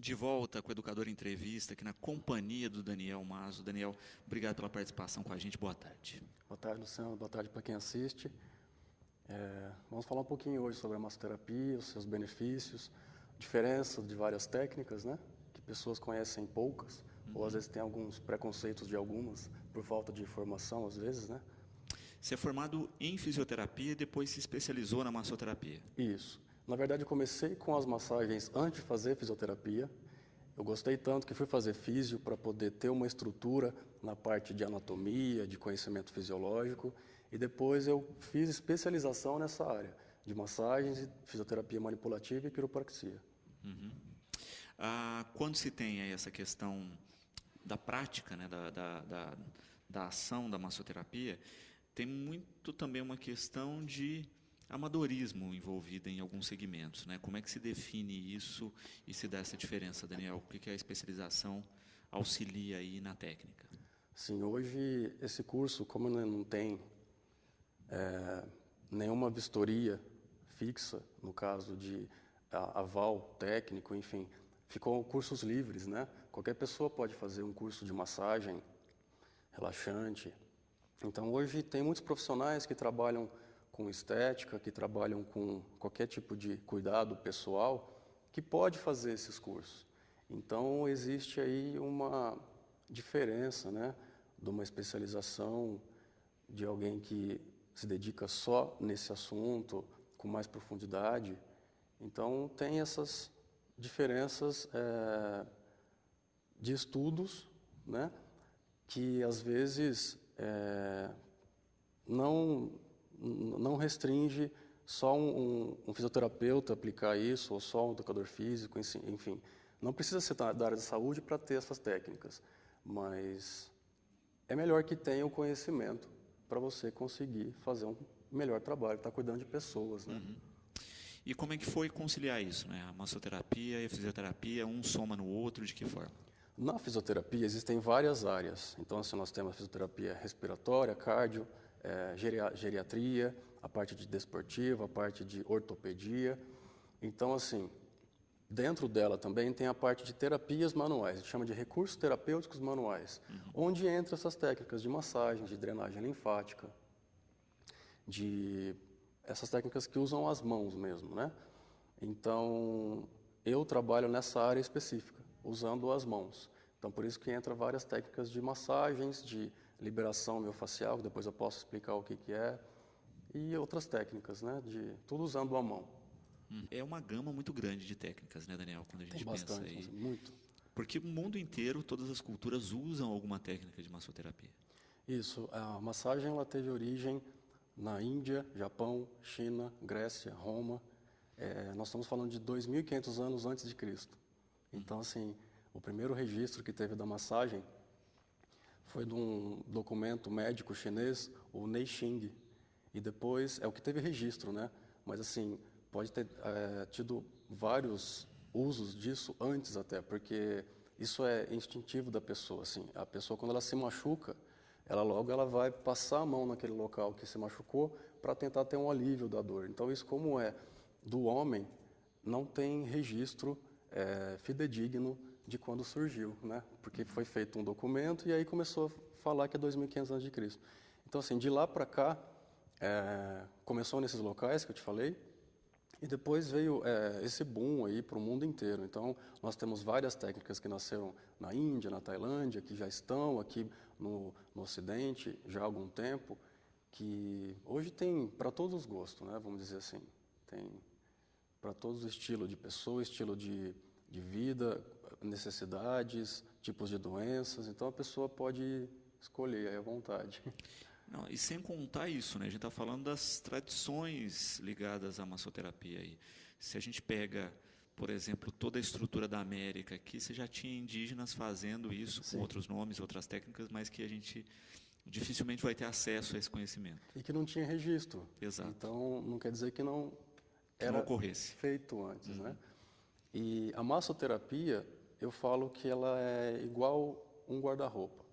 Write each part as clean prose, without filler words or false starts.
De volta com o Educador Entrevista, aqui na companhia do Daniel Mazo. Daniel, obrigado pela participação com a gente. Boa tarde. Boa tarde, Luciano. Boa tarde para quem assiste. Vamos falar um pouquinho hoje sobre a massoterapia, os seus benefícios, diferença de várias técnicas, né? Que pessoas conhecem poucas, ou às vezes tem alguns preconceitos de algumas, por falta de informação, às vezes, né? Você é formado em fisioterapia e depois se especializou na massoterapia. Isso. Na verdade, eu comecei com as massagens antes de fazer fisioterapia. Eu gostei tanto que fui fazer físio para poder ter uma estrutura na parte de anatomia, de conhecimento fisiológico. E depois eu fiz especialização nessa área de massagens, fisioterapia manipulativa e quiropraxia. Quando se tem aí essa questão da prática, né, da ação da massoterapia, tem muito também uma questão de amadorismo envolvida em alguns segmentos, né? Como é que se define isso e se dá essa diferença, Daniel? O que a especialização auxilia aí na técnica? Sim, hoje esse curso, como não tem nenhuma vistoria fixa, no caso de aval técnico, enfim, ficou cursos livres, né? Qualquer pessoa pode fazer um curso de massagem relaxante. Então, hoje tem muitos profissionais que trabalham com estética, que trabalham com qualquer tipo de cuidado pessoal, que pode fazer esses cursos. Então, existe aí uma diferença, né, de uma especialização de alguém que se dedica só nesse assunto, com mais profundidade. Então, tem essas diferenças de estudos, né, que às vezes não restringe só um fisioterapeuta aplicar isso, ou só um educador físico, enfim. Não precisa ser da área de saúde para ter essas técnicas, mas é melhor que tenha o conhecimento para você conseguir fazer um melhor trabalho, estar cuidando de pessoas, né? E como é que foi conciliar isso, né? A massoterapia e a fisioterapia, um soma no outro, de que forma? Na fisioterapia existem várias áreas. Então, assim, nós temos a fisioterapia respiratória, cardio, geriatria, a parte de desportiva, a parte de ortopedia. Então, assim, dentro dela também tem a parte de terapias manuais, a gente chama de recursos terapêuticos manuais, onde entram essas técnicas de massagem, de drenagem linfática, de essas técnicas que usam as mãos mesmo, né? Então, eu trabalho nessa área específica, usando as mãos. Então, por isso que entra várias técnicas de massagens, de liberação miofascial, que depois eu posso explicar o que é, e outras técnicas, né? De tudo usando a mão. É uma gama muito grande de técnicas, né, Daniel, quando a gente Tem pensa bastante, aí. muito. Porque o mundo inteiro, todas as culturas usam alguma técnica de massoterapia. Isso, a massagem ela teve origem na Índia, Japão, China, Grécia, Roma. Nós estamos falando de 2.500 anos antes de Cristo. Então, assim, o primeiro registro que teve da massagem foi de um documento médico chinês, o Neixing. E depois, é o que teve registro, né? Mas, assim, pode ter tido vários usos disso antes até, porque isso é instintivo da pessoa, assim. A pessoa, quando ela se machuca, ela vai passar a mão naquele local que se machucou para tentar ter um alívio da dor. Então, isso como é do homem, não tem registro fidedigno de quando surgiu, né? Porque foi feito um documento e aí começou a falar que é 2.500 a.C. Então, assim, de lá para cá, começou nesses locais que eu te falei, e depois veio esse boom aí para o mundo inteiro. Então, nós temos várias técnicas que nasceram na Índia, na Tailândia, que já estão aqui no Ocidente já há algum tempo, que hoje tem para todos os gostos, né? Vamos dizer assim. Tem para todos os estilos de pessoa, estilo de vida, necessidades, tipos de doenças. Então, a pessoa pode escolher aí à vontade. Não, e sem contar isso, né? A gente está falando das tradições ligadas à massoterapia aí. Se a gente pega, por exemplo, toda a estrutura da América, aqui você já tinha indígenas fazendo isso Sim. com outros nomes, outras técnicas, mas que a gente dificilmente vai ter acesso a esse conhecimento. E que não tinha registro. Exato. Então, não quer dizer que não Que não era ocorresse. feito antes, né? E a massoterapia, eu falo que ela é igual um guarda-roupa.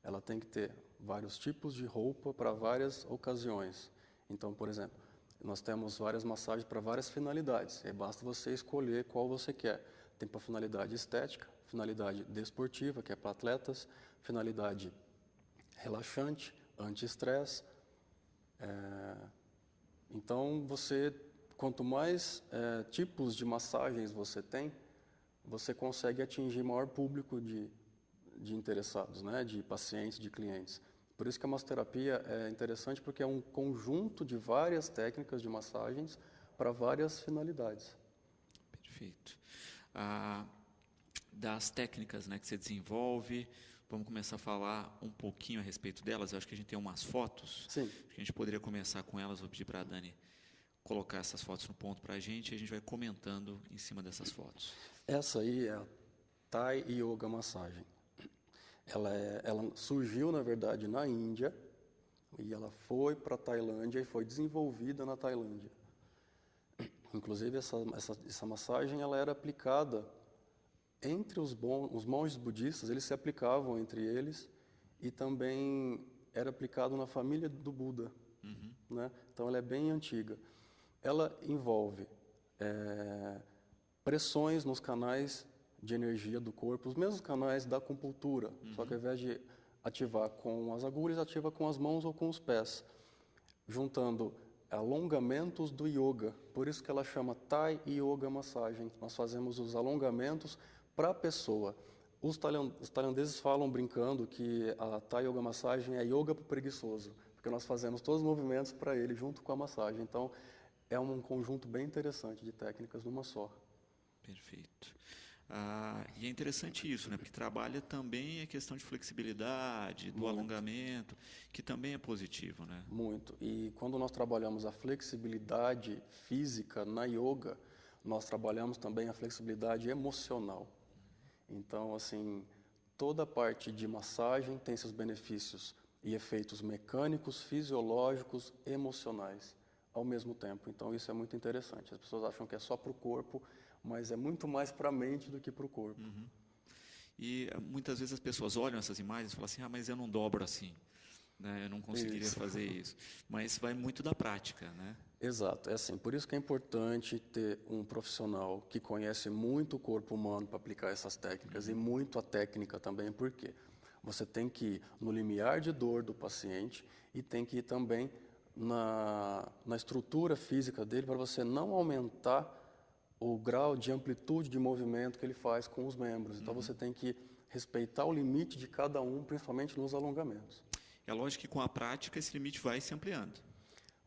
Ela tem que ter vários tipos de roupa para várias ocasiões. Então, por exemplo, nós temos várias massagens para várias finalidades. E basta você escolher qual você quer. tem para finalidade estética, finalidade desportiva, que é para atletas, finalidade relaxante, anti-estresse. Então, quanto mais tipos de massagens você tem, você consegue atingir maior público de interessados, né? De pacientes, de clientes. Por isso que a massoterapia é interessante, porque é um conjunto de várias técnicas de massagens para várias finalidades. Perfeito. Das técnicas, né, que você desenvolve, vamos começar a falar um pouquinho a respeito delas. Eu acho que a gente tem umas fotos. Sim. A gente poderia começar com elas. Vou pedir para a Dani colocar essas fotos no ponto para a gente e a gente vai comentando em cima dessas fotos. Essa aí é a Thai Yoga Massagem. Ela surgiu, na verdade, na Índia, e ela foi para a Tailândia e foi desenvolvida na Tailândia. Inclusive, essa massagem ela era aplicada entre os monges budistas, eles se aplicavam entre eles, e também era aplicado na família do Buda. Né? Então, ela é bem antiga. Ela envolve pressões nos canais de energia do corpo, os mesmos canais da acupuntura, só que ao invés de ativar com as agulhas, ativa com as mãos ou com os pés, juntando alongamentos do yoga. Por isso que ela chama Thai Yoga Massagem. Nós fazemos os alongamentos para a pessoa. Os tailandeses falam brincando que a Thai Yoga Massagem é yoga para o preguiçoso, porque nós fazemos todos os movimentos para ele junto com a massagem. Então, é um conjunto bem interessante de técnicas numa só. Perfeito. E é interessante isso, né? Porque trabalha também a questão de flexibilidade, do alongamento, que também é positivo, né? Muito. E quando nós trabalhamos a flexibilidade física na yoga, nós trabalhamos também a flexibilidade emocional. Então, assim, toda a parte de massagem tem seus benefícios e efeitos mecânicos, fisiológicos, emocionais ao mesmo tempo. Então, isso é muito interessante. As pessoas acham que é só para o corpo, mas é muito mais para a mente do que para o corpo. E muitas vezes as pessoas olham essas imagens e falam assim, mas eu não dobro assim, né? Eu não conseguiria fazer isso. Mas vai muito da prática, né? Exato, é assim, por isso que é importante ter um profissional que conhece muito o corpo humano para aplicar essas técnicas e muito a técnica também, porque você tem que ir no limiar de dor do paciente e tem que ir também na estrutura física dele para você não aumentar o grau de amplitude de movimento que ele faz com os membros. Então, você tem que respeitar o limite de cada um, principalmente nos alongamentos. É lógico que com a prática esse limite vai se ampliando.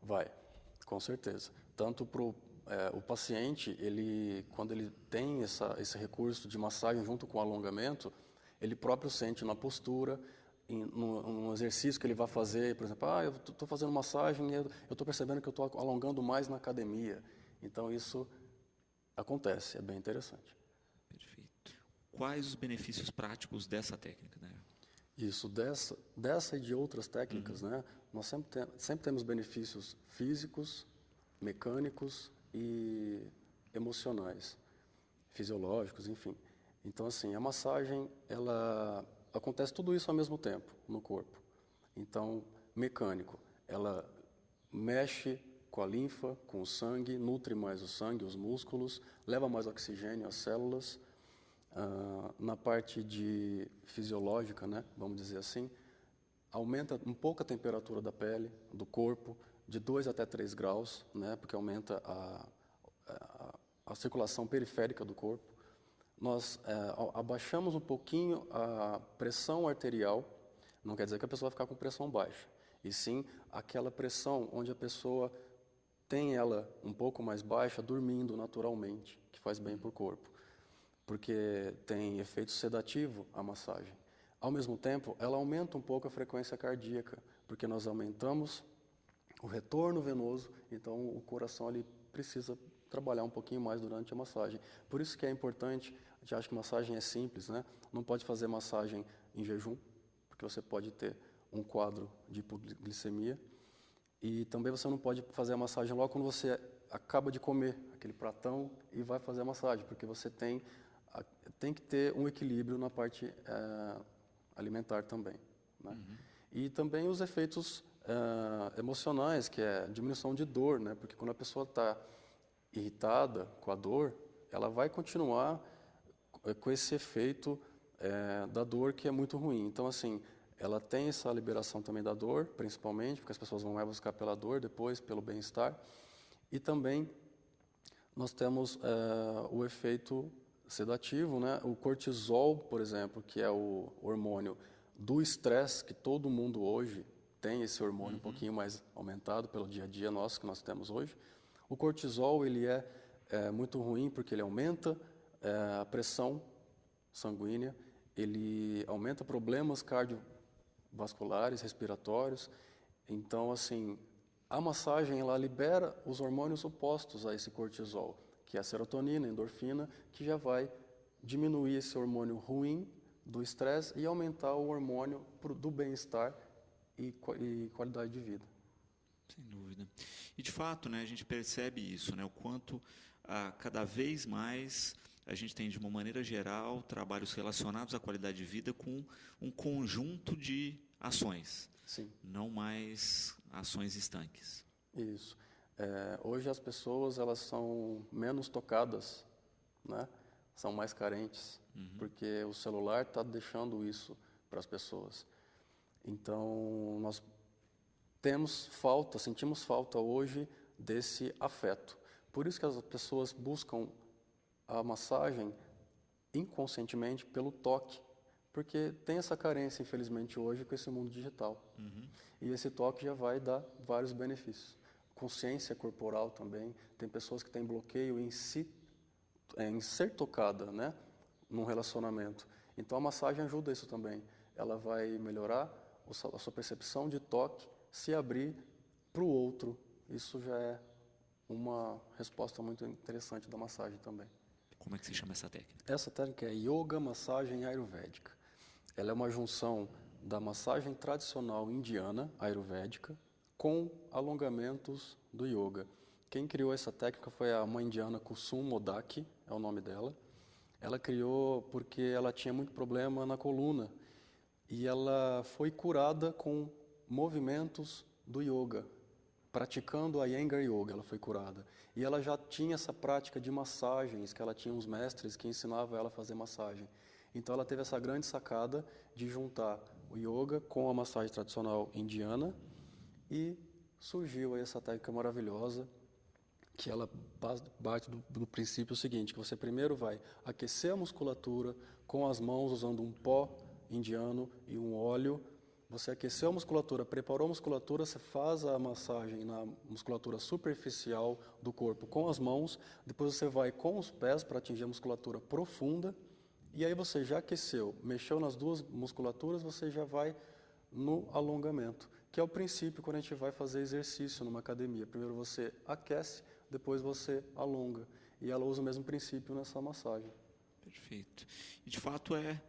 Vai, com certeza. Tanto para o paciente, quando ele tem esse recurso de massagem junto com o alongamento, ele próprio sente na postura, num exercício que ele vai fazer, por exemplo, eu estou fazendo massagem e eu estou percebendo que eu estou alongando mais na academia. Então, isso acontece, é bem interessante. Perfeito. Quais os benefícios práticos dessa técnica, né? Isso, dessa e de outras técnicas, né? Nós sempre temos benefícios físicos, mecânicos e emocionais, fisiológicos, enfim. Então, assim, a massagem, ela acontece tudo isso ao mesmo tempo no corpo. Então, mecânico, ela mexe com a linfa, com o sangue, nutre mais o sangue, os músculos, leva mais oxigênio às células. Na parte fisiológica, né, vamos dizer assim, aumenta um pouco a temperatura da pele, do corpo, de 2 até 3 graus, né, porque aumenta a circulação periférica do corpo. Nós abaixamos um pouquinho a pressão arterial, não quer dizer que a pessoa vai ficar com pressão baixa, e sim aquela pressão onde a pessoa tem ela um pouco mais baixa, dormindo naturalmente, que faz bem para o corpo, porque tem efeito sedativo a massagem. Ao mesmo tempo, ela aumenta um pouco a frequência cardíaca, porque nós aumentamos o retorno venoso, então o coração ele precisa trabalhar um pouquinho mais durante a massagem. Por isso que é importante, a gente acha que massagem é simples, né? Não pode fazer massagem em jejum, porque você pode ter um quadro de hipoglicemia. E também você não pode fazer a massagem logo quando você acaba de comer aquele pratão e vai fazer a massagem, porque você tem que ter um equilíbrio na parte alimentar também, né? E também os efeitos emocionais, que é a diminuição de dor, né? Porque quando a pessoa está irritada com a dor, ela vai continuar com esse efeito da dor que é muito ruim. Então, assim, ela tem essa liberação também da dor, principalmente, porque as pessoas vão mais buscar pela dor, depois pelo bem-estar. E também nós temos o efeito sedativo, né? O cortisol, por exemplo, que é o hormônio do estresse, que todo mundo hoje tem esse hormônio um pouquinho mais aumentado pelo dia a dia nosso que nós temos hoje. O cortisol, ele é muito ruim porque ele aumenta a pressão sanguínea, ele aumenta problemas cardiovasculares, respiratórios. Então, assim, a massagem, ela libera os hormônios opostos a esse cortisol, que é a serotonina, a endorfina, que já vai diminuir esse hormônio ruim do estresse e aumentar o hormônio do bem-estar e qualidade de vida. Sem dúvida. E, de fato, né, a gente percebe isso, né, o quanto cada vez mais a gente tem, de uma maneira geral, trabalhos relacionados à qualidade de vida com um conjunto de ações, Sim. não mais ações estanques. Isso. Hoje as pessoas elas são menos tocadas, né? São mais carentes, porque o celular está deixando isso para as pessoas. Então, nós sentimos falta hoje desse afeto. Por isso que as pessoas buscam a massagem inconscientemente pelo toque, porque tem essa carência, infelizmente, hoje com esse mundo digital. E esse toque já vai dar vários benefícios. Consciência corporal também. Tem pessoas que têm bloqueio em ser tocada, né, num relacionamento. Então a massagem ajuda isso também. Ela vai melhorar a sua percepção de toque, se abrir para o outro. Isso já é uma resposta muito interessante da massagem também. Como é que se chama essa técnica? Essa técnica é Yoga Massagem Ayurvédica. Ela é uma junção da massagem tradicional indiana, ayurvédica, com alongamentos do yoga. Quem criou essa técnica foi a mãe indiana Kusum Modaki, é o nome dela. Ela criou porque ela tinha muito problema na coluna e ela foi curada com movimentos do yoga. Praticando a Iyengar Yoga, ela foi curada. E ela já tinha essa prática de massagens, que ela tinha uns mestres que ensinavam ela a fazer massagem. Então ela teve essa grande sacada de juntar o yoga com a massagem tradicional indiana e surgiu aí essa técnica maravilhosa, que ela parte do princípio seguinte, que você primeiro vai aquecer a musculatura com as mãos usando um pó indiano e um óleo. Você aqueceu a musculatura, preparou a musculatura, você faz a massagem na musculatura superficial do corpo com as mãos, depois você vai com os pés para atingir a musculatura profunda, e aí você já aqueceu, mexeu nas duas musculaturas, você já vai no alongamento, que é o princípio quando a gente vai fazer exercício numa academia. Primeiro você aquece, depois você alonga, e ela usa o mesmo princípio nessa massagem. Perfeito. E de fato é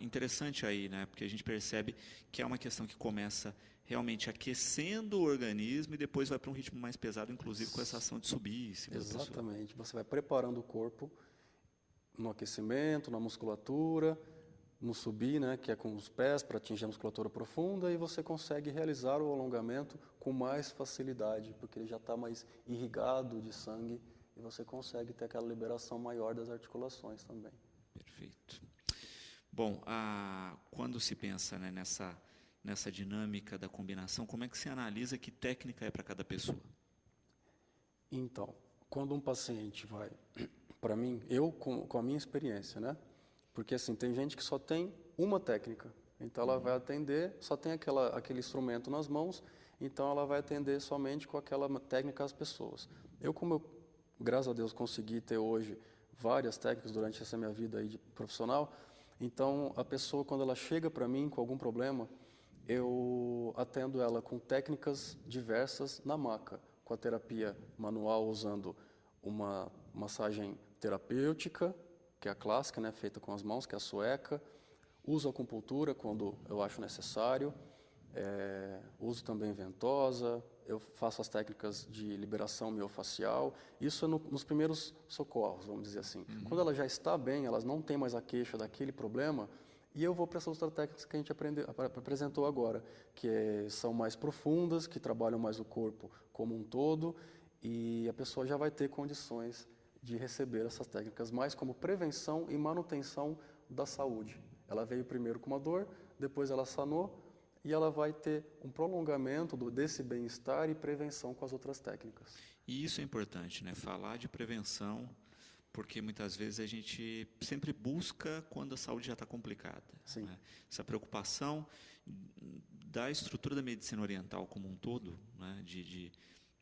interessante aí, né? Porque a gente percebe que é uma questão que começa realmente aquecendo o organismo e depois vai para um ritmo mais pesado, inclusive com essa ação de subir em cima da pessoa. Exatamente. Você vai preparando o corpo no aquecimento, na musculatura, no subir, né, que é com os pés para atingir a musculatura profunda, e você consegue realizar o alongamento com mais facilidade, porque ele já está mais irrigado de sangue e você consegue ter aquela liberação maior das articulações também. Perfeito. Bom, quando se pensa, né, nessa dinâmica da combinação, como é que se analisa que técnica é para cada pessoa? Então, quando um paciente vai, para mim, com a minha experiência, né? Porque assim, tem gente que só tem uma técnica, então ela vai atender, só tem aquele instrumento nas mãos, então ela vai atender somente com aquela técnica as pessoas. Como eu, graças a Deus, consegui ter hoje várias técnicas durante essa minha vida aí de profissional, então a pessoa, quando ela chega para mim com algum problema, eu atendo ela com técnicas diversas na maca, com a terapia manual usando uma massagem terapêutica, que é a clássica, né, feita com as mãos, que é a sueca. Uso acupuntura quando eu acho necessário. Uso também ventosa. Eu faço as técnicas de liberação miofacial. Isso é nos primeiros socorros, vamos dizer assim. Quando ela já está bem, elas não têm mais a queixa daquele problema, e eu vou para essas outras técnicas que a gente apresentou agora, que são mais profundas, que trabalham mais o corpo como um todo, e a pessoa já vai ter condições de receber essas técnicas, mais como prevenção e manutenção da saúde. Ela veio primeiro com uma dor, depois ela sanou, e ela vai ter um prolongamento desse bem-estar e prevenção com as outras técnicas. E isso é importante, né? Falar de prevenção, porque muitas vezes a gente sempre busca quando a saúde já está complicada. Sim. Né? Essa preocupação da estrutura da medicina oriental como um todo, né? de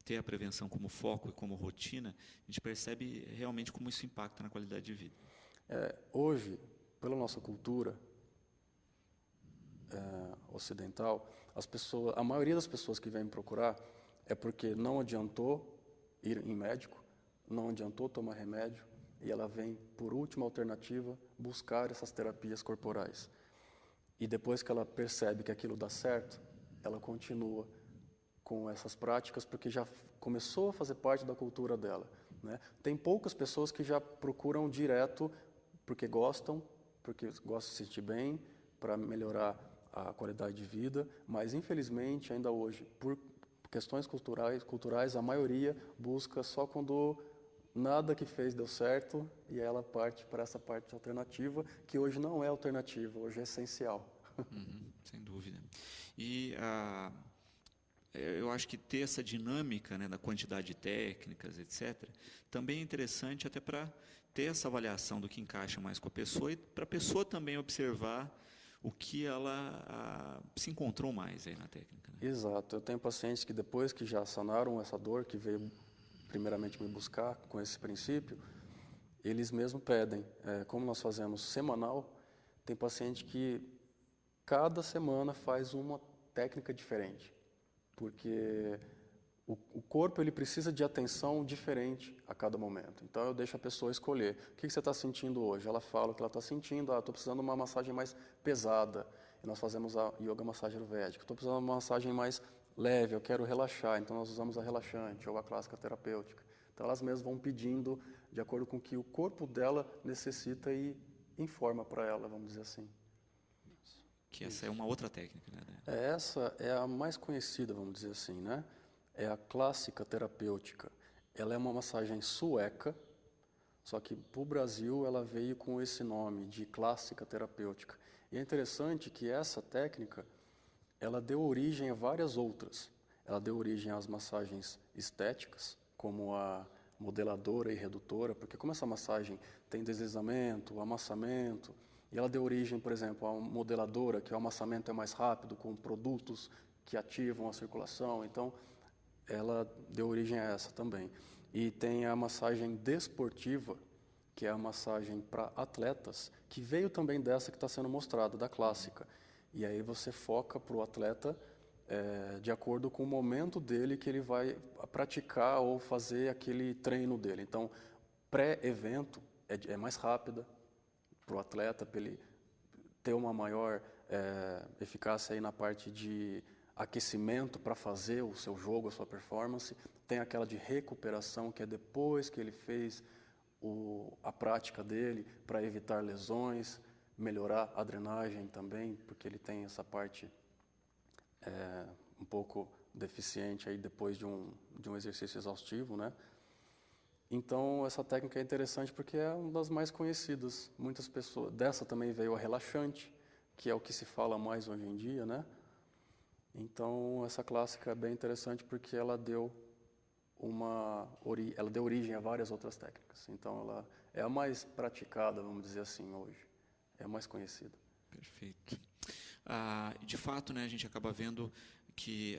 ter a prevenção como foco e como rotina, a gente percebe realmente como isso impacta na qualidade de vida. Hoje, pela nossa cultura ocidental, a maioria das pessoas que vêm me procurar é porque não adiantou ir em médico, não adiantou tomar remédio, e ela vem, por última alternativa, buscar essas terapias corporais. E depois que ela percebe que aquilo dá certo, ela continua com essas práticas porque já começou a fazer parte da cultura dela, né? Tem poucas pessoas que já procuram direto porque gostam de se sentir bem, para melhorar a qualidade de vida, mas infelizmente ainda hoje, por questões culturais, a maioria busca só quando nada que fez deu certo, e ela parte para essa parte alternativa, que hoje não é alternativa, hoje é essencial. Sem dúvida. E eu acho que ter essa dinâmica, né, da quantidade de técnicas, etc., também é interessante até para ter essa avaliação do que encaixa mais com a pessoa e para a pessoa também observar o que ela se encontrou mais aí na técnica. Né? Exato. Eu tenho pacientes que depois que já sanaram essa dor, que veio primeiramente me buscar com esse princípio, eles mesmos pedem. Como nós fazemos semanal, tem paciente que cada semana faz uma técnica diferente, porque o corpo ele precisa de atenção diferente a cada momento. Então eu deixo a pessoa escolher. O que você está sentindo hoje? Ela fala o que ela está sentindo. Estou precisando de uma massagem mais pesada. E nós fazemos a yoga massagem ayurvédica. Estou precisando de uma massagem mais leve, eu quero relaxar. Então nós usamos a relaxante ou a clássica terapêutica. Então elas mesmas vão pedindo de acordo com o que o corpo dela necessita e informa para ela, vamos dizer assim. Que essa é uma outra técnica, né? Essa é a mais conhecida, vamos dizer assim, né? É a clássica terapêutica. Ela é uma massagem sueca, só que para o Brasil ela veio com esse nome de clássica terapêutica. E é interessante que essa técnica, ela deu origem a várias outras. Ela deu origem às massagens estéticas, como a modeladora e redutora, porque como essa massagem tem deslizamento, amassamento, e ela deu origem, por exemplo, a uma modeladora, que o amassamento é mais rápido, com produtos que ativam a circulação. Então, ela deu origem a essa também. E tem a massagem desportiva, que é a massagem para atletas, que veio também dessa que está sendo mostrada, da clássica. E aí você foca para o atleta de acordo com o momento dele que ele vai praticar ou fazer aquele treino dele. Então, pré-evento é mais rápida para o atleta, para ele ter uma maior eficácia aí na parte de aquecimento para fazer o seu jogo, a sua performance. Tem aquela de recuperação, que é depois que ele fez a prática dele, para evitar lesões, melhorar a drenagem também, porque ele tem essa parte um pouco deficiente aí depois de um exercício exaustivo, né? Então, essa técnica é interessante porque é uma das mais conhecidas. Muitas pessoas... Dessa também veio a relaxante, que é o que se fala mais hoje em dia, né? Então, essa clássica é bem interessante porque ela deu origem a várias outras técnicas. Então, ela é a mais praticada, vamos dizer assim, hoje. É a mais conhecida. Perfeito. De fato, né, a gente acaba vendo que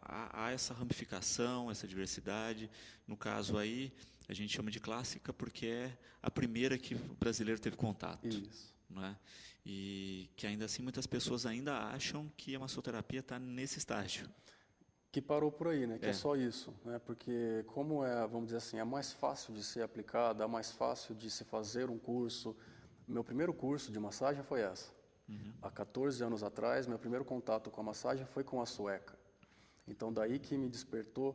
há essa ramificação, essa diversidade. No caso aí, a gente chama de clássica porque é a primeira que o brasileiro teve contato. Isso. Não é? E que ainda assim muitas pessoas ainda acham que a massoterapia está nesse estágio. Que parou por aí, né? Que é só isso, né? Porque como vamos dizer assim, é mais fácil de ser aplicada, é mais fácil de se fazer um curso. Meu primeiro curso de massagem foi essa. Há 14 anos atrás, meu primeiro contato com a massagem foi com a sueca. Então, daí que me despertou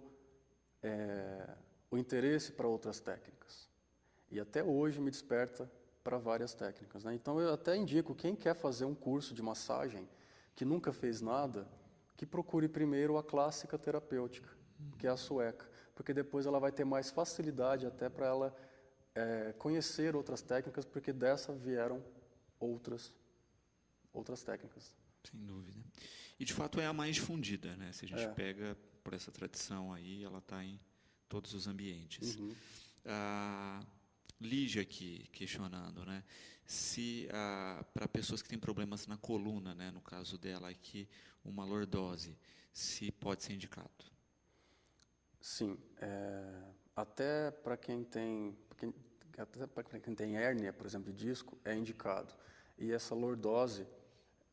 o interesse para outras técnicas. E até hoje me desperta para várias técnicas, né? Então, eu até indico, quem quer fazer um curso de massagem, que nunca fez nada, que procure primeiro a clássica terapêutica, que é a sueca. Porque depois ela vai ter mais facilidade até para ela conhecer outras técnicas, porque dessa vieram outras técnicas. Sem dúvida. E, de fato, é a mais difundida, né? Se a gente É. pega por essa tradição aí, ela está em todos os ambientes. Uhum. Lígia aqui questionando, né? Se para pessoas que têm problemas na coluna, né? No caso dela aqui, uma lordose, se pode ser indicado. Sim. Até para quem tem hérnia, por exemplo, de disco, é indicado. E essa lordose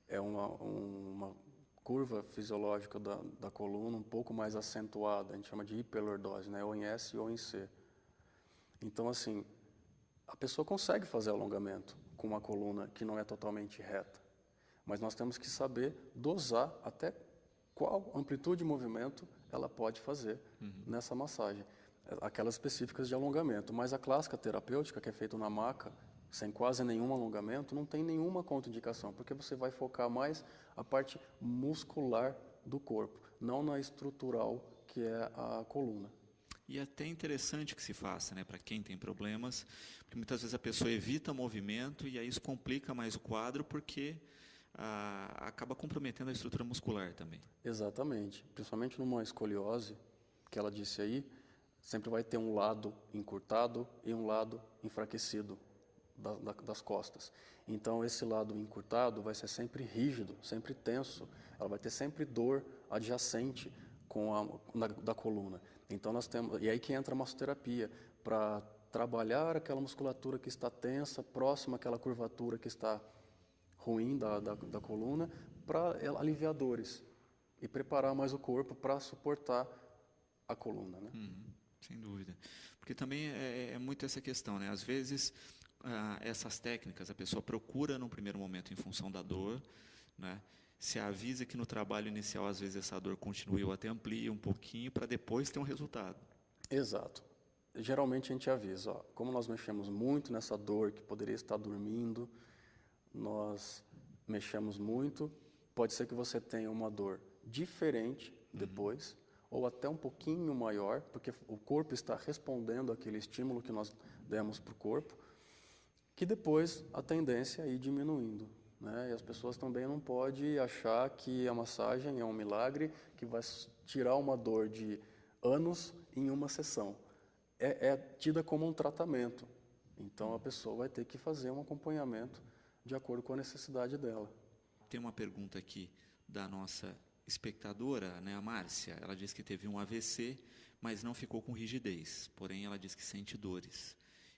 é uma curva fisiológica da coluna um pouco mais acentuada, a gente chama de hiperlordose, né? Ou em S ou em C. Então, assim, a pessoa consegue fazer alongamento com uma coluna que não é totalmente reta, mas nós temos que saber dosar até qual amplitude de movimento ela pode fazer nessa massagem. Aquelas específicas de alongamento, mas a clássica terapêutica, que é feita na maca, sem quase nenhum alongamento, não tem nenhuma contraindicação, porque você vai focar mais a parte muscular do corpo, não na estrutural, que é a coluna. E é até interessante que se faça, né, para quem tem problemas, porque muitas vezes a pessoa evita movimento e aí isso complica mais o quadro, porque acaba comprometendo a estrutura muscular também. Exatamente, principalmente numa escoliose, que ela disse aí, sempre vai ter um lado encurtado e um lado enfraquecido das costas. Então, esse lado encurtado vai ser sempre rígido, sempre tenso. Ela vai ter sempre dor adjacente da coluna. Então, nós temos... E aí que entra a massoterapia, para trabalhar aquela musculatura que está tensa, próxima àquela curvatura que está ruim da coluna, para aliviar dores e preparar mais o corpo para suportar a coluna, né? Sem dúvida. Porque também é muito essa questão, né? Às vezes... essas técnicas a pessoa procura num primeiro momento em função da dor, né? Se avisa que no trabalho inicial às vezes essa dor continue ou até amplia um pouquinho para depois ter um resultado. Exato. Geralmente a gente avisa, como nós mexemos muito nessa dor que poderia estar dormindo, nós mexemos muito, pode ser que você tenha uma dor diferente depois, ou até um pouquinho maior, porque o corpo está respondendo àquele estímulo que nós demos para o corpo, que depois a tendência é ir diminuindo, né? E as pessoas também não podem achar que a massagem é um milagre que vai tirar uma dor de anos em uma sessão. É tida como um tratamento. Então a pessoa vai ter que fazer um acompanhamento de acordo com a necessidade dela. Tem uma pergunta aqui da nossa espectadora, né, a Márcia. Ela diz que teve um AVC, mas não ficou com rigidez. Porém, ela diz que sente dores.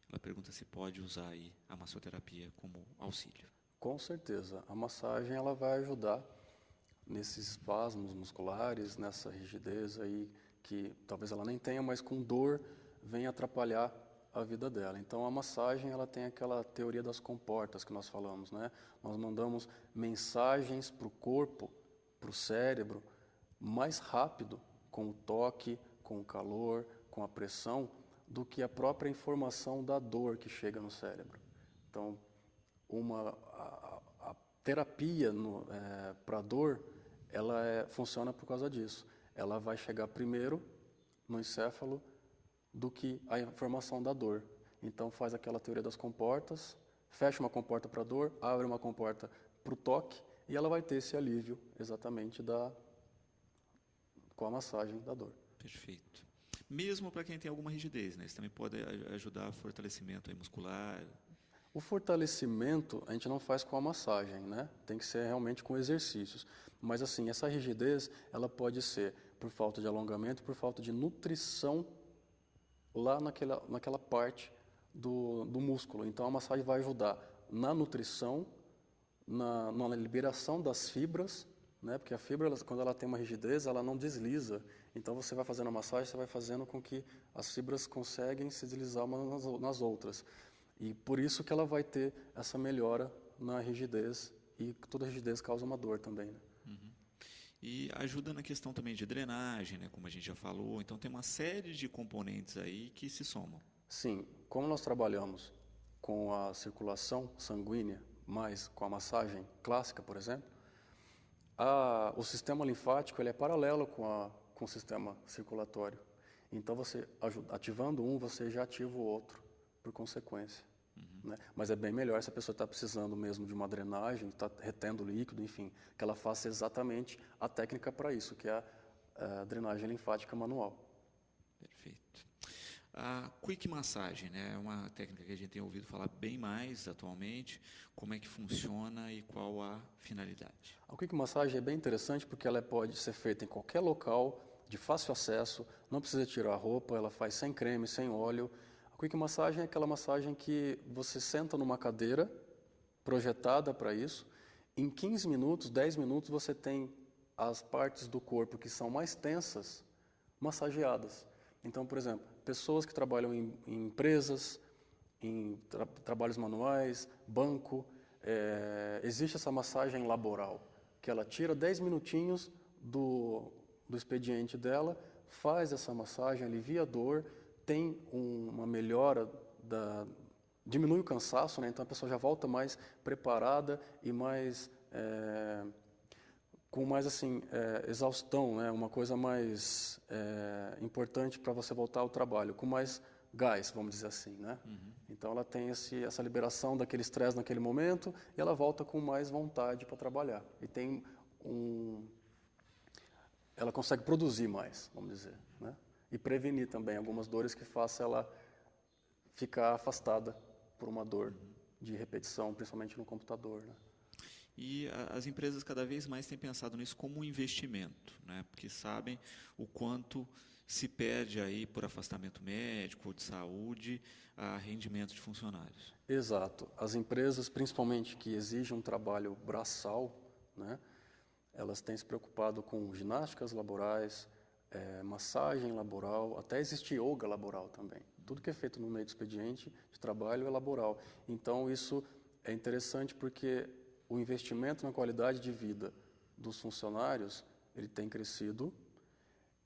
Ela pergunta se pode usar aí a massoterapia como auxílio. Com certeza. A massagem ela vai ajudar nesses espasmos musculares, nessa rigidez aí que talvez ela nem tenha, mas com dor vem atrapalhar a vida dela. Então a massagem ela tem aquela teoria das comportas que nós falamos, né? Nós mandamos mensagens para o corpo, para o cérebro, mais rápido com o toque, com o calor, com a pressão, do que a própria informação da dor que chega no cérebro. Então, a terapia para a dor, ela funciona por causa disso. Ela vai chegar primeiro no encéfalo do que a informação da dor. Então, faz aquela teoria das comportas, fecha uma comporta para a dor, abre uma comporta para o toque, e ela vai ter esse alívio exatamente com a massagem da dor. Perfeito. Mesmo para quem tem alguma rigidez, né? Isso também pode ajudar o fortalecimento aí muscular. O fortalecimento a gente não faz com a massagem, né? Tem que ser realmente com exercícios. Mas assim, essa rigidez, ela pode ser por falta de alongamento, por falta de nutrição lá naquela parte do músculo. Então a massagem vai ajudar na nutrição, na liberação das fibras, né? Porque a fibra, quando ela tem uma rigidez, ela não desliza. Então você vai fazendo a massagem, você vai fazendo com que as fibras conseguem se deslizar umas nas outras. E por isso que ela vai ter essa melhora na rigidez, e toda rigidez causa uma dor também, né? E ajuda na questão também de drenagem, né, como a gente já falou. Então tem uma série de componentes aí que se somam. Sim, como nós trabalhamos com a circulação sanguínea, mais com a massagem clássica, por exemplo, o sistema linfático ele é paralelo com o sistema circulatório. Então, você ativando um, você já ativa o outro, por consequência. Né? Mas é bem melhor se a pessoa está precisando mesmo de uma drenagem, está retendo líquido, enfim, que ela faça exatamente a técnica para isso, que é a drenagem linfática manual. Perfeito. A Quick Massagem, né, é uma técnica que a gente tem ouvido falar bem mais atualmente. Como é que funciona e qual a finalidade? A Quick Massagem é bem interessante porque ela pode ser feita em qualquer local, de fácil acesso, não precisa tirar a roupa, ela faz sem creme, sem óleo. A Quick Massagem é aquela massagem que você senta numa cadeira projetada para isso. Em 15 minutos, 10 minutos, você tem as partes do corpo que são mais tensas massageadas. Então, por exemplo, pessoas que trabalham em empresas, em trabalhos manuais, banco, existe essa massagem laboral, que ela tira 10 minutinhos do expediente dela, faz essa massagem, alivia a dor, tem uma melhora, diminui o cansaço, né? Então a pessoa já volta mais preparada e mais com mais assim exaustão, né? Uma coisa mais importante para você voltar ao trabalho, com mais gás, vamos dizer assim, né? Então ela tem essa liberação daquele estresse naquele momento e ela volta com mais vontade para trabalhar. E tem ela consegue produzir mais, vamos dizer, né? E prevenir também algumas dores que façam ela ficar afastada por uma dor de repetição, principalmente no computador, né? E as empresas cada vez mais têm pensado nisso como um investimento, né? Porque sabem o quanto se perde aí por afastamento médico ou de saúde a rendimento de funcionários. Exato. As empresas, principalmente que exigem um trabalho braçal, né? Elas têm se preocupado com ginásticas laborais, massagem laboral, até existe yoga laboral também. Tudo que é feito no meio do expediente de trabalho é laboral. Então, isso é interessante porque o investimento na qualidade de vida dos funcionários, ele tem crescido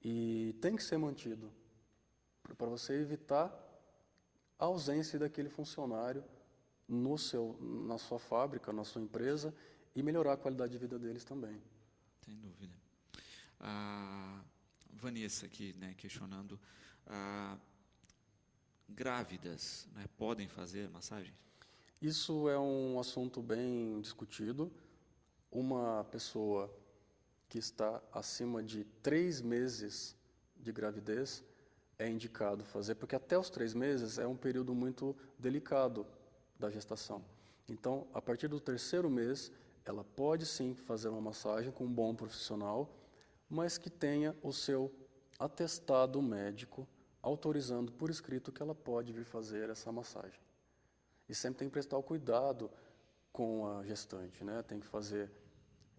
e tem que ser mantido para você evitar a ausência daquele funcionário na sua fábrica, na sua empresa e melhorar a qualidade de vida deles também. Sem dúvida. A Vanessa aqui, né, questionando, grávidas, né, podem fazer massagem? Isso é um assunto bem discutido. Uma pessoa que está acima de 3 meses de gravidez é indicado fazer, porque até os 3 meses é um período muito delicado da gestação. Então, a partir do 3º mês, ela pode sim fazer uma massagem com um bom profissional, mas que tenha o seu atestado médico autorizando por escrito que ela pode vir fazer essa massagem. E sempre tem que prestar o cuidado com a gestante, né? Tem que fazer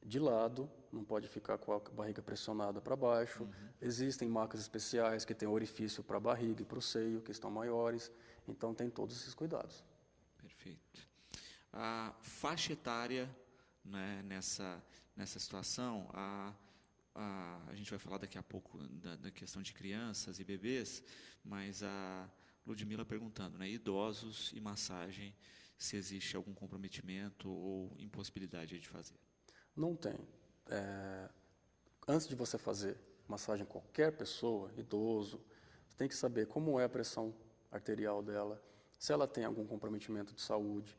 de lado, não pode ficar com a barriga pressionada para baixo. Existem macas especiais que têm orifício para a barriga e para o seio, que estão maiores. Então, tem todos esses cuidados. Perfeito. A faixa etária, né, nessa situação, a gente vai falar daqui a pouco da questão de crianças e bebês, mas a Ludmila perguntando, né, idosos e massagem, se existe algum comprometimento ou impossibilidade de fazer. Não tem. Antes de você fazer massagem em qualquer pessoa, idoso, você tem que saber como é a pressão arterial dela, se ela tem algum comprometimento de saúde.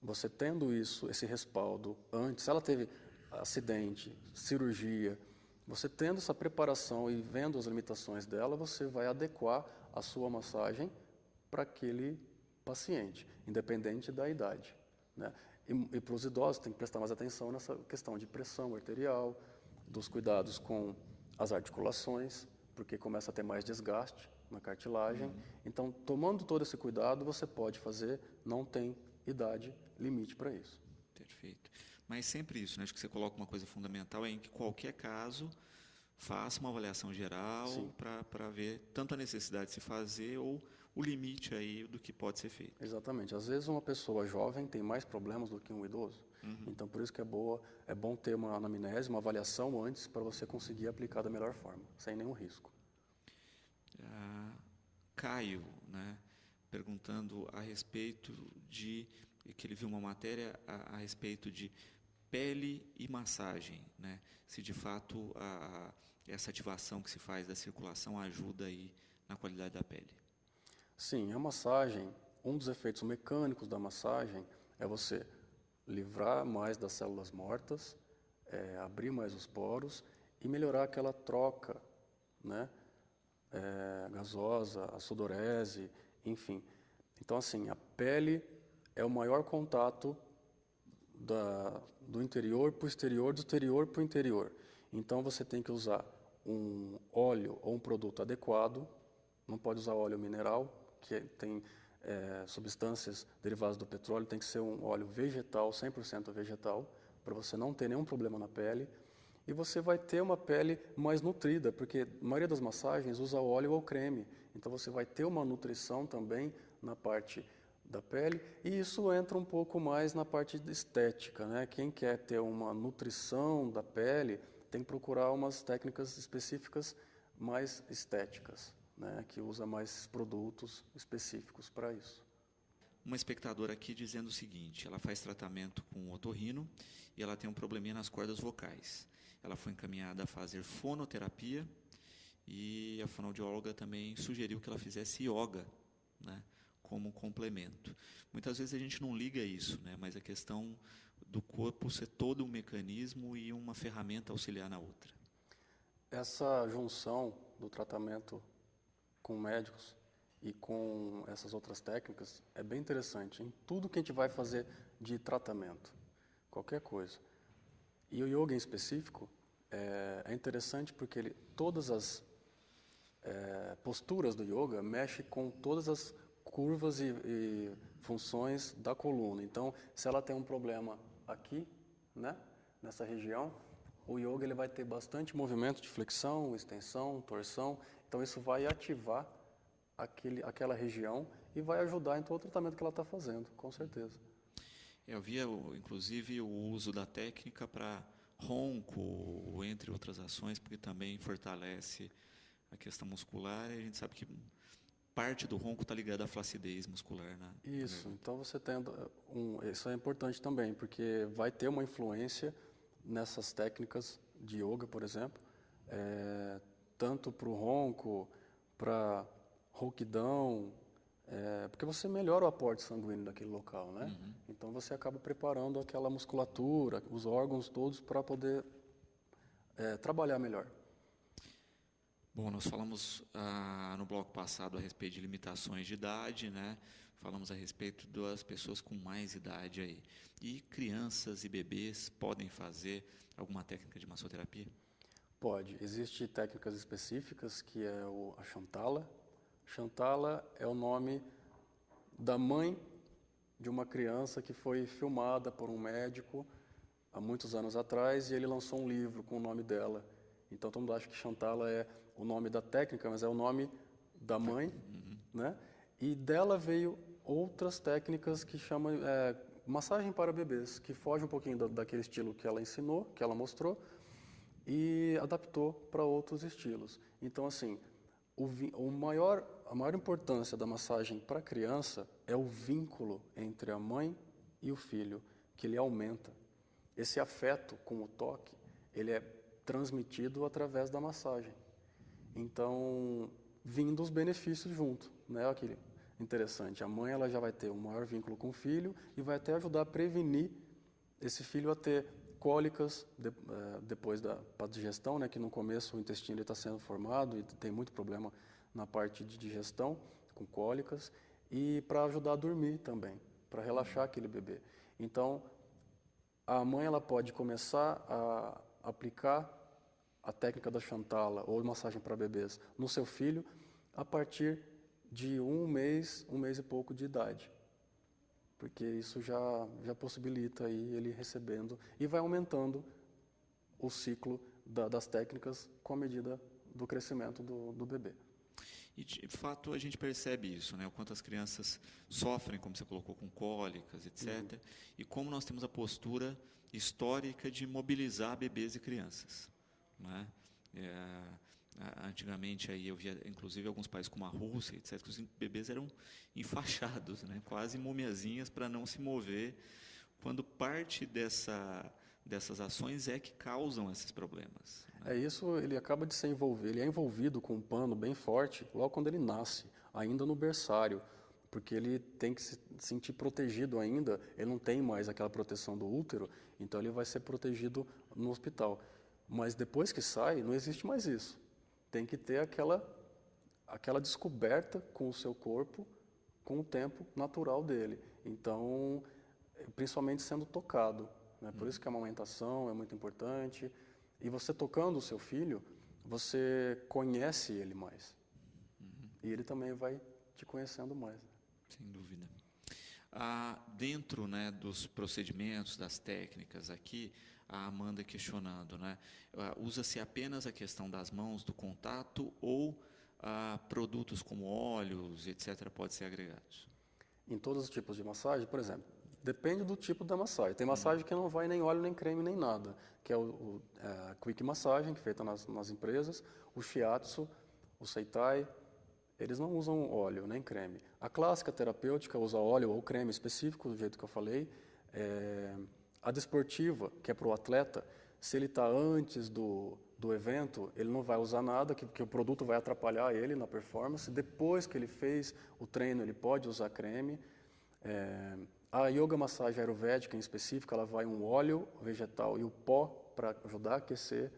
Você tendo esse respaldo antes, se ela teve acidente, cirurgia, você tendo essa preparação e vendo as limitações dela, você vai adequar a sua massagem para aquele paciente, independente da idade, né? E para os idosos tem que prestar mais atenção nessa questão de pressão arterial, dos cuidados com as articulações, porque começa a ter mais desgaste na cartilagem. Então, tomando todo esse cuidado, você pode fazer, não tem idade limite para isso. Perfeito. Mas sempre isso, né? Acho que você coloca uma coisa fundamental, é em que qualquer caso faça uma avaliação geral para ver tanto a necessidade de se fazer ou o limite aí do que pode ser feito. Exatamente. Às vezes uma pessoa jovem tem mais problemas do que um idoso. Então, por isso que é bom ter uma anamnese, uma avaliação antes para você conseguir aplicar da melhor forma, sem nenhum risco. Caio, né, perguntando a respeito de, que ele viu uma matéria a respeito de pele e massagem, né? Se de fato essa ativação que se faz da circulação ajuda aí na qualidade da pele. Sim, a massagem um dos efeitos mecânicos da massagem é você livrar mais das células mortas, abrir mais os poros e melhorar aquela troca, né, gasosa, a sudorese, enfim. Então, assim, a pele é o maior contato do interior para o exterior, do exterior para o interior. Então, você tem que usar um óleo ou um produto adequado, não pode usar óleo mineral, que tem substâncias derivadas do petróleo, tem que ser um óleo vegetal, 100% vegetal, para você não ter nenhum problema na pele. E você vai ter uma pele mais nutrida, porque a maioria das massagens usa óleo ou creme. Então você vai ter uma nutrição também na parte da pele, e isso entra um pouco mais na parte estética, né? Quem quer ter uma nutrição da pele tem que procurar umas técnicas específicas mais estéticas, né? Que usa mais produtos específicos para isso. Uma espectadora aqui dizendo o seguinte: ela faz tratamento com otorrino e ela tem um probleminha nas cordas vocais. Ela foi encaminhada a fazer fonoterapia e a fonoaudióloga também sugeriu que ela fizesse yoga, né, como complemento. Muitas vezes a gente não liga isso, né, mas a questão do corpo ser todo um mecanismo e uma ferramenta auxiliar na outra. Essa junção do tratamento com médicos e com essas outras técnicas é bem interessante em tudo que a gente vai fazer de tratamento, qualquer coisa. E o yoga em específico é interessante porque todas as posturas do yoga mexem com todas as curvas e funções da coluna. Então, se ela tem um problema aqui, né, nessa região, o yoga ele vai ter bastante movimento de flexão, extensão, torção. Então, isso vai ativar aquela região e vai ajudar em todo o tratamento que ela está fazendo, com certeza. Eu via, inclusive, o uso da técnica para ronco, entre outras ações, porque também fortalece a questão muscular, e a gente sabe que parte do ronco está ligada à flacidez muscular. Né? Isso, então você tendo isso é importante também, porque vai ter uma influência nessas técnicas de yoga, por exemplo, tanto para o ronco, para rouquidão, porque você melhora o aporte sanguíneo daquele local, né? Uhum. Então você acaba preparando aquela musculatura, os órgãos todos para poder trabalhar melhor. Bom, nós falamos no bloco passado a respeito de limitações de idade, né? Falamos a respeito das pessoas com mais idade aí. E crianças e bebês podem fazer alguma técnica de massoterapia? Pode. Existem técnicas específicas, que é a Shantala. Shantala é o nome da mãe de uma criança que foi filmada por um médico há muitos anos atrás, e ele lançou um livro com o nome dela. Então, todo mundo acha que Shantala é o nome da técnica, mas é o nome da mãe, né? E dela veio outras técnicas que chamam massagem para bebês, que foge um pouquinho daquele estilo que ela ensinou, que ela mostrou, e adaptou para outros estilos. Então, assim, a maior importância da massagem para a criança é o vínculo entre a mãe e o filho, que ele aumenta. Esse afeto com o toque, ele é transmitido através da massagem. Então, vindo os benefícios junto, né? Aquele interessante. A mãe ela já vai ter um maior vínculo com o filho e vai até ajudar a prevenir esse filho a ter cólicas depois da digestão, né? Que no começo o intestino está sendo formado e tem muito problema na parte de digestão, com cólicas, e para ajudar a dormir também, para relaxar aquele bebê. Então, a mãe ela pode começar a aplicar a técnica da Shantala ou massagem para bebês no seu filho a partir de um mês e pouco de idade, porque isso já possibilita aí ele recebendo e vai aumentando o ciclo das técnicas com a medida do crescimento do bebê. E, de fato, a gente percebe isso, né? O quanto as crianças sofrem, como você colocou, com cólicas, etc. E como nós temos a postura histórica de mobilizar bebês e crianças, né? Antigamente aí eu via, inclusive, alguns países como a Rússia, etc., que os bebês eram enfaixados, né? Quase mumiazinhas para não se mover, quando parte dessas ações é que causam esses problemas. Né? Isso, ele acaba de se envolver, ele é envolvido com um pano bem forte logo quando ele nasce, ainda no berçário, porque ele tem que se sentir protegido ainda, ele não tem mais aquela proteção do útero, então ele vai ser protegido no hospital. Mas depois que sai, não existe mais isso. Tem que ter aquela descoberta com o seu corpo, com o tempo natural dele. Então, principalmente sendo tocado, né? Por isso que a amamentação é muito importante. E você tocando o seu filho, você conhece ele mais. E ele também vai te conhecendo mais. Sem dúvida. Dentro, né, dos procedimentos, das técnicas aqui, a Amanda questionando, né, usa-se apenas a questão das mãos, do contato, ou produtos como óleos, etc., podem ser agregados? Em todos os tipos de massagem, por exemplo, depende do tipo da massagem. Tem massagem que não vai nem óleo, nem creme, nem nada, que é a Quick Massagem, que é feita nas empresas, o Shiatsu, o Seitai, eles não usam óleo nem creme. A clássica terapêutica usa óleo ou creme específico, do jeito que eu falei. A desportiva, que é para o atleta, se ele está antes do evento, ele não vai usar nada, que o produto vai atrapalhar ele na performance. Depois que ele fez o treino, ele pode usar creme. A yoga massagem ayurvédica, em específico, ela vai um óleo vegetal e o pó para ajudar a aquecer.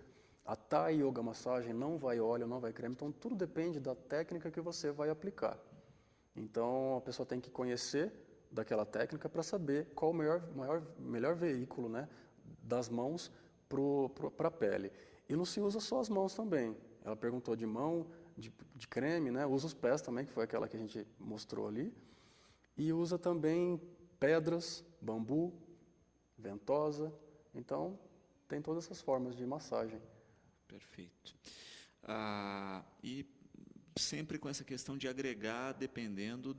A Thai Yoga Massagem não vai óleo, não vai creme, então tudo depende da técnica que você vai aplicar. Então a pessoa tem que conhecer daquela técnica para saber qual o melhor veículo, né, das mãos para a pele. E não se usa só as mãos também. Ela perguntou de mão, de creme, né, usa os pés também, que foi aquela que a gente mostrou ali. E usa também pedras, bambu, ventosa. Então tem todas essas formas de massagem. Perfeito. E sempre com essa questão de agregar, dependendo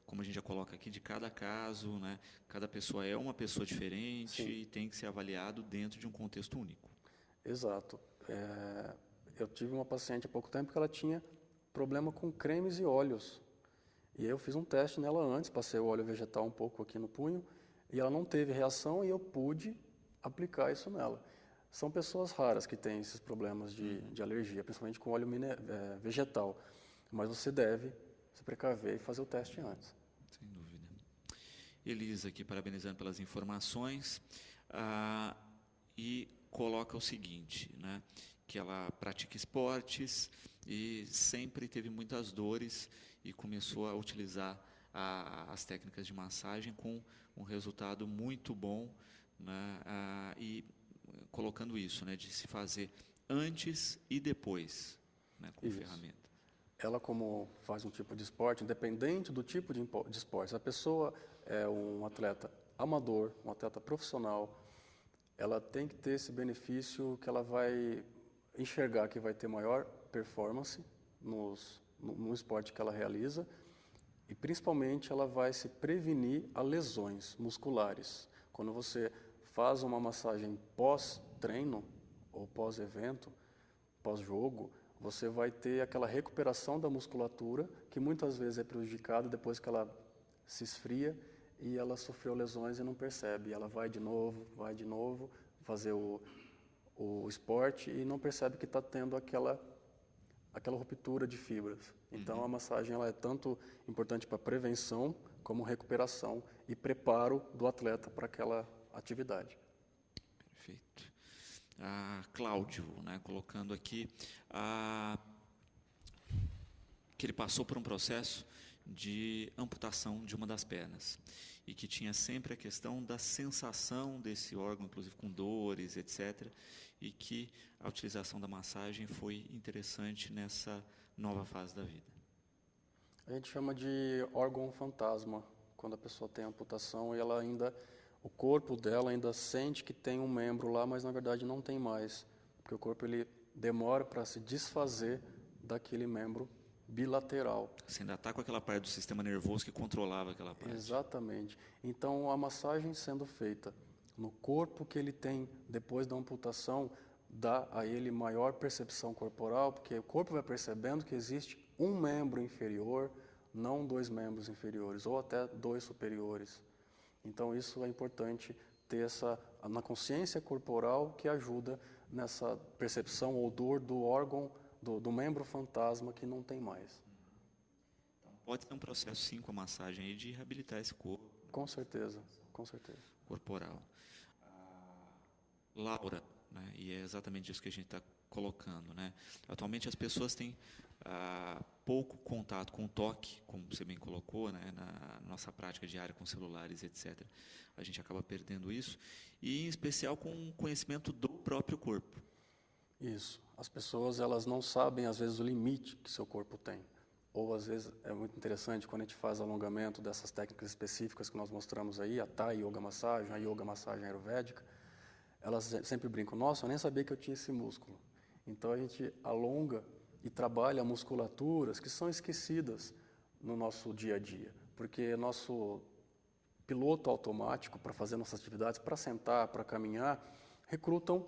como a gente já coloca aqui, de cada caso, né? Cada pessoa é uma pessoa diferente. Sim. E tem que ser avaliado dentro de um contexto único. Exato. Eu tive uma paciente há pouco tempo que ela tinha problema com cremes e óleos. E eu fiz um teste nela antes, passei o óleo vegetal um pouco aqui no punho, e ela não teve reação e eu pude aplicar isso nela. São pessoas raras que têm esses problemas de alergia, principalmente com óleo vegetal. Mas você deve se precaver e fazer o teste antes. Sem dúvida. Elisa aqui parabenizando pelas informações e coloca o seguinte, né, que ela pratica esportes e sempre teve muitas dores e começou a utilizar as técnicas de massagem com um resultado muito bom, né, e colocando isso, né, de se fazer antes e depois, né, com ferramenta. Ela, como faz um tipo de esporte, independente do tipo de esporte, se a pessoa é um atleta amador, um atleta profissional, ela tem que ter esse benefício que ela vai enxergar que vai ter maior performance no esporte que ela realiza e, principalmente, ela vai se prevenir a lesões musculares. Quando você faz uma massagem pós-treino ou pós-evento, pós-jogo, você vai ter aquela recuperação da musculatura que muitas vezes é prejudicada depois que ela se esfria e ela sofreu lesões e não percebe. Ela vai de novo fazer o esporte e não percebe que está tendo aquela ruptura de fibras. Então a massagem ela é tanto importante para prevenção como recuperação e preparo do atleta para aquela atividade. Perfeito. Cláudio, né, colocando aqui que ele passou por um processo de amputação de uma das pernas e que tinha sempre a questão da sensação desse órgão, inclusive com dores, etc., e que a utilização da massagem foi interessante nessa nova fase da vida. A gente chama de órgão fantasma, quando a pessoa tem amputação e o corpo dela ainda sente que tem um membro lá, mas na verdade não tem mais, porque o corpo ele demora para se desfazer daquele membro bilateral. Você ainda está com aquela parte do sistema nervoso que controlava aquela parte. Exatamente. Então, a massagem sendo feita no corpo que ele tem depois da amputação, dá a ele maior percepção corporal, porque o corpo vai percebendo que existe um membro inferior, não dois membros inferiores, ou até dois superiores. Então, isso é importante ter na consciência corporal que ajuda nessa percepção ou dor do órgão, do membro fantasma que não tem mais. Então, pode ser um processo, sim, com a massagem aí, de reabilitar esse corpo Com certeza, com certeza. corporal. Laura, né, e é exatamente isso que a gente está colocando, né? Atualmente as pessoas têm pouco contato com o toque, como você bem colocou, né, na nossa prática diária com celulares, etc. A gente acaba perdendo isso, e em especial com o conhecimento do próprio corpo. Isso. As pessoas, elas não sabem, às vezes, o limite que seu corpo tem. Ou, às vezes, é muito interessante, quando a gente faz alongamento dessas técnicas específicas que nós mostramos aí, a Thai Yoga Massagem, a Yoga Massagem Ayurvédica, elas sempre brincam, nossa, eu nem sabia que eu tinha esse músculo. Então, a gente alonga e trabalha musculaturas que são esquecidas no nosso dia a dia. Porque nosso piloto automático, para fazer nossas atividades, para sentar, para caminhar, recrutam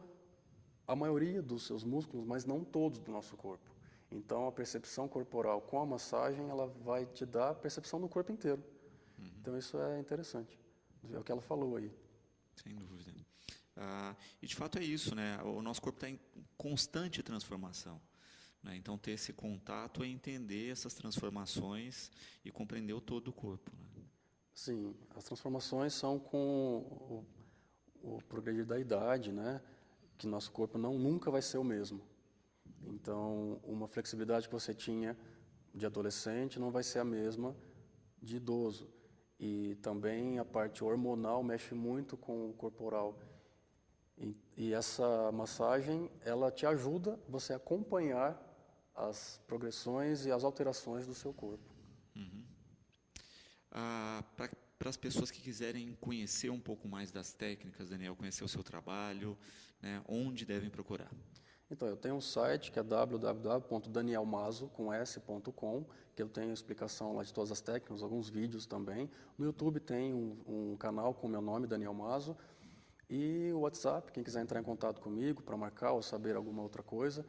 a maioria dos seus músculos, mas não todos do nosso corpo. Então, a percepção corporal com a massagem, ela vai te dar a percepção do corpo inteiro. Então, isso é interessante. É o que ela falou aí. Sem dúvida. E, de fato, é isso, né? O nosso corpo está em constante transformação, né? Então, ter esse contato é entender essas transformações e compreender o todo do corpo, né? Sim, as transformações são com o progredir da idade, né? Que nosso corpo nunca vai ser o mesmo. Então, uma flexibilidade que você tinha de adolescente não vai ser a mesma de idoso. E também a parte hormonal mexe muito com o corporal. E essa massagem, ela te ajuda você a acompanhar as progressões e as alterações do seu corpo. Para as pessoas que quiserem conhecer um pouco mais das técnicas, Daniel, conhecer o seu trabalho, né, onde devem procurar? Então, eu tenho um site que é www.danielmazo.com, que eu tenho explicação lá de todas as técnicas, alguns vídeos também. No YouTube tem um canal com o meu nome, Daniel Mazo. E o WhatsApp, quem quiser entrar em contato comigo para marcar ou saber alguma outra coisa,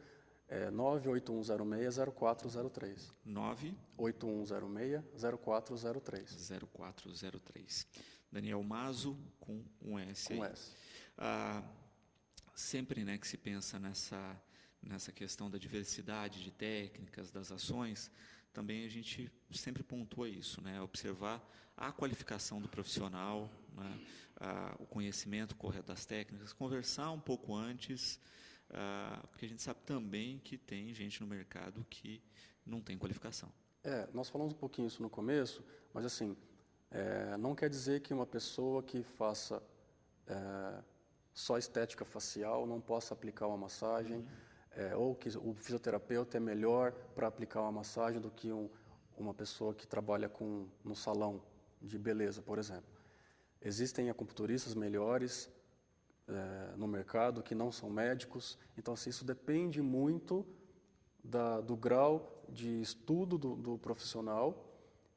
é 98106-0403. 98106-0403. 0403. Daniel Mazo com um S aí. Com S. Sempre, né, que se pensa nessa questão da diversidade de técnicas, das ações, também a gente sempre pontua isso, né? Observar a qualificação do profissional, né? O conhecimento correto das técnicas, conversar um pouco antes, porque a gente sabe também que tem gente no mercado que não tem qualificação. Nós falamos um pouquinho isso no começo, mas assim, não quer dizer que uma pessoa que faça só estética facial não possa aplicar uma massagem, ou que o fisioterapeuta é melhor para aplicar uma massagem do que uma pessoa que trabalha no salão de beleza, por exemplo. Existem acupunturistas melhores no mercado que não são médicos, então assim, isso depende muito do grau de estudo do profissional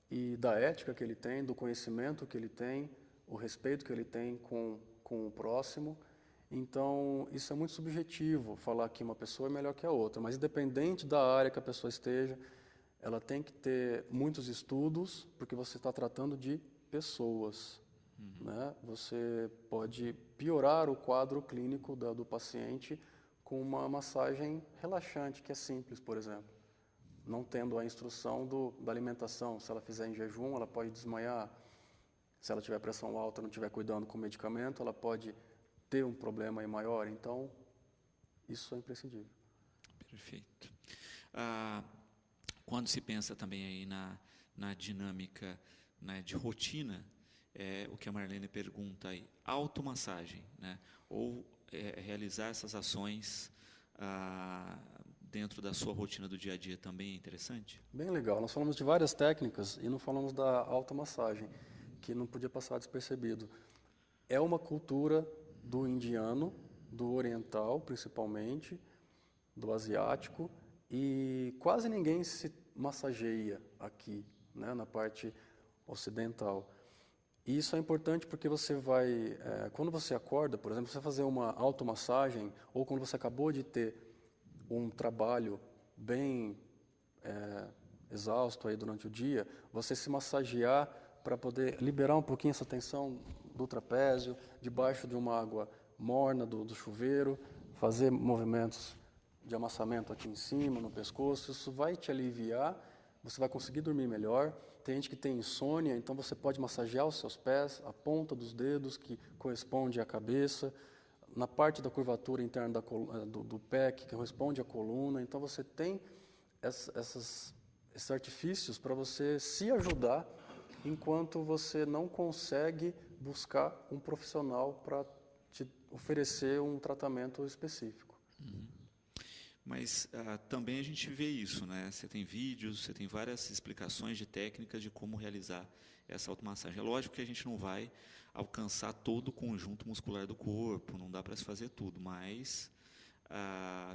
e da ética que ele tem, do conhecimento que ele tem, o respeito que ele tem com o próximo. Então, isso é muito subjetivo, falar que uma pessoa é melhor que a outra, mas independente da área que a pessoa esteja, ela tem que ter muitos estudos, porque você está tratando de pessoas. Né? Você pode piorar o quadro clínico do paciente com uma massagem relaxante, que é simples, por exemplo. Não tendo a instrução da alimentação, se ela fizer em jejum, ela pode desmaiar. Se ela tiver pressão alta, não estiver cuidando com medicamento, ela pode ter um problema aí maior. Então, isso é imprescindível. Perfeito. Quando se pensa também aí na dinâmica, né, de rotina, o que a Marlene pergunta aí, automassagem, né, ou realizar essas ações dentro da sua rotina do dia a dia também é interessante? Bem legal. Nós falamos de várias técnicas e não falamos da automassagem, que não podia passar despercebido. É uma cultura do indiano, do oriental principalmente, do asiático, e quase ninguém se massageia aqui, né, na parte ocidental. E isso é importante porque você vai, quando você acorda, por exemplo, você vai fazer uma automassagem, ou quando você acabou de ter um trabalho bem exausto aí durante o dia, você se massagear para poder liberar um pouquinho essa tensão do trapézio, debaixo de uma água morna do chuveiro, fazer movimentos de amassamento aqui em cima, no pescoço, isso vai te aliviar você vai conseguir dormir melhor. Tem gente que tem insônia, então você pode massagear os seus pés, a ponta dos dedos, que corresponde à cabeça, na parte da curvatura interna do pé, que corresponde à coluna. Então você tem esses artifícios para você se ajudar enquanto você não consegue buscar um profissional para te oferecer um tratamento específico. Mas também a gente vê isso, né? Você tem vídeos, você tem várias explicações de técnicas de como realizar essa automassagem. É lógico que a gente não vai alcançar todo o conjunto muscular do corpo, não dá para se fazer tudo, mas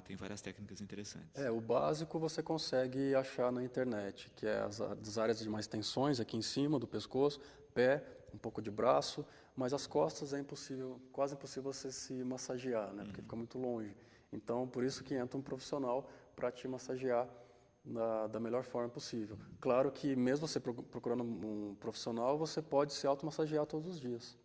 tem várias técnicas interessantes. O básico você consegue achar na internet, que é as áreas de mais tensões aqui em cima do pescoço, pé, um pouco de braço, mas as costas é impossível, quase impossível você se massagear, né? Porque fica muito longe. Então, por isso que entra um profissional para te massagear da melhor forma possível. Claro que mesmo você procurando um profissional, você pode se automassagear todos os dias.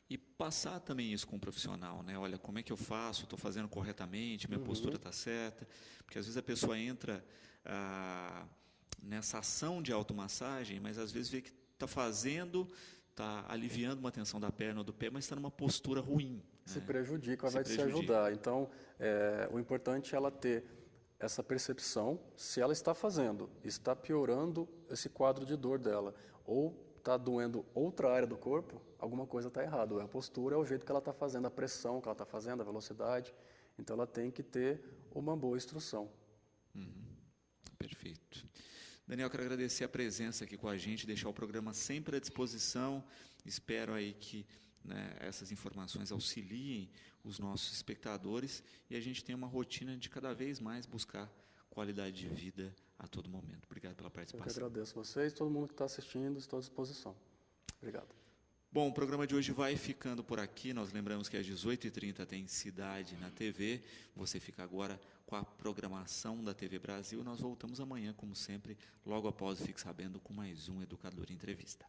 E passar também isso com um profissional, né? Olha, como é que eu faço? Estou fazendo corretamente? Minha postura está certa? Porque às vezes a pessoa entra nessa ação de automassagem, mas às vezes vê que está fazendo, está aliviando uma tensão da perna ou do pé, mas está numa postura ruim. Se prejudica, vai se ajudar. Então, o importante é ela ter essa percepção, se ela está fazendo, está piorando esse quadro de dor dela, ou está doendo outra área do corpo, alguma coisa está errada. Ou a postura, é o jeito que ela está fazendo, a pressão que ela está fazendo, a velocidade. Então, ela tem que ter uma boa instrução. Perfeito. Daniel, quero agradecer a presença aqui com a gente, deixar o programa sempre à disposição. Espero aí que essas informações auxiliem os nossos espectadores e a gente tenha uma rotina de cada vez mais buscar qualidade de vida a todo momento. Obrigado pela participação. Eu que agradeço vocês, todo mundo que está assistindo, estou à disposição. Obrigado. Bom, o programa de hoje vai ficando por aqui. Nós lembramos que às 18h30 tem Cidade na TV. Você fica agora com a programação da TV Brasil. Nós voltamos amanhã, como sempre, logo após o Fique Sabendo, com mais um Educador Entrevista.